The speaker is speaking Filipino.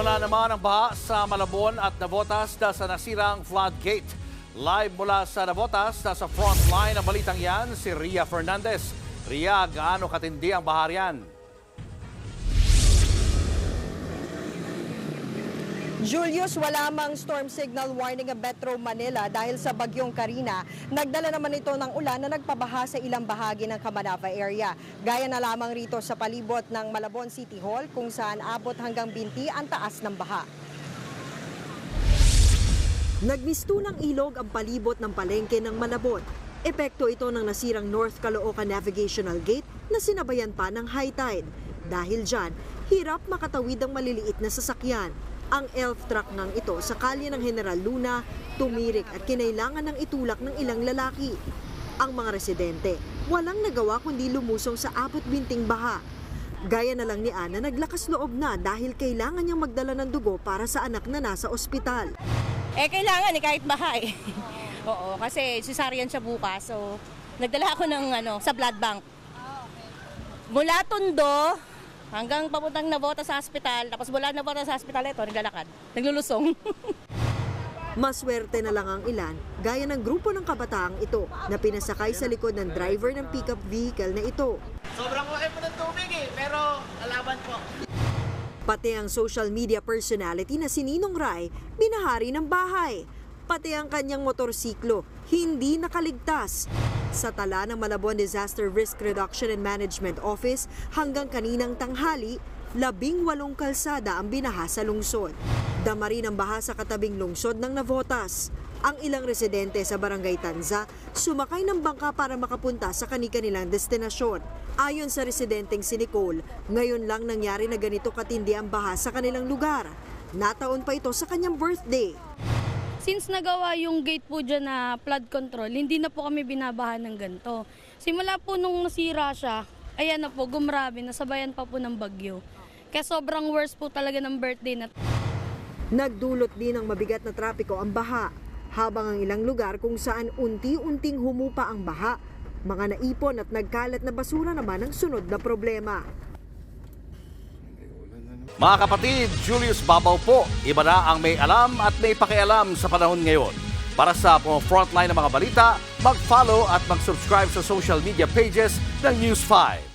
Nagsimula naman ang baha sa Malabon at Navotas dahil sa nasirang floodgate. Live mula sa Navotas, nasa frontline ng balitang yan, si Ria Fernandez. Ria, gaano katindi ang baha riyan? Julius, wala mang storm signal warning ang Metro Manila dahil sa bagyong Karina. Nagdala naman ito ng ulan na nagpabaha sa ilang bahagi ng Camanava area. Gaya na lamang rito sa palibot ng Malabon City Hall kung saan abot hanggang binti ang taas ng baha. Nagmisto ng ilog ang palibot ng palengke ng Malabon. Epekto ito ng nasirang North Caloocan Navigational Gate na sinabayan pa ng high tide. Dahil dyan, hirap makatawid ang maliliit na sasakyan. Ang elf truck ngang ito sa kalye ng General Luna, tumirik at kinailangan ng itulak ng ilang lalaki. Ang mga residente, walang nagawa kundi lumusong sa abot binting baha. Gaya na lang ni Ana, naglakas loob na dahil kailangan niyang magdala ng dugo para sa anak na nasa ospital. Kailangan kahit baha eh. Oo, kasi cesarean siya bukas. So, nagdala ako ng sa blood bank. Mula Tondo hanggang papuntang Navotas sa hospital, tapos mula Navotas sa hospital ito, naglalakad, naglulusong. Maswerte na lang ang ilan, gaya ng grupo ng kabataang ito na pinasakay sa likod ng driver ng pickup vehicle na ito. Sobrang laki po ng tubig pero lalaban po. Pati ang social media personality na si Ninong Rai, binahari ng bahay. Pati ang kanyang motorsiklo, hindi nakaligtas. Sa tala ng Malabon Disaster Risk Reduction and Management Office, hanggang kaninang tanghali, 18 kalsada ang binaha sa lungsod. Dama rin ang baha sa katabing lungsod ng Navotas. Ang ilang residente sa Barangay Tanza, sumakay ng bangka para makapunta sa kani-kanilang destinasyon. Ayon sa residenteng si Nicole, ngayon lang nangyari na ganito katindi ang baha sa kanilang lugar. Nataon pa ito sa kanyang birthday. Since nagawa yung gate po dyan na flood control, hindi na po kami binabahan ng ganito. Simula po nung nasira siya, ayan na po, gumrabe, nasabayan pa po ng bagyo. Kaya sobrang worst po talaga ng birthday na. Nagdulot din ng mabigat na trapiko ang baha, habang ang ilang lugar kung saan unti-unting humupa ang baha, mga naipon at nagkalat na basura naman ang sunod na problema. Mga kapatid, Julius Babaw po. Iba na ang may alam at may pakialam sa panahon ngayon. Para sa frontline ng mga balita, mag-follow at mag-subscribe sa social media pages ng News 5.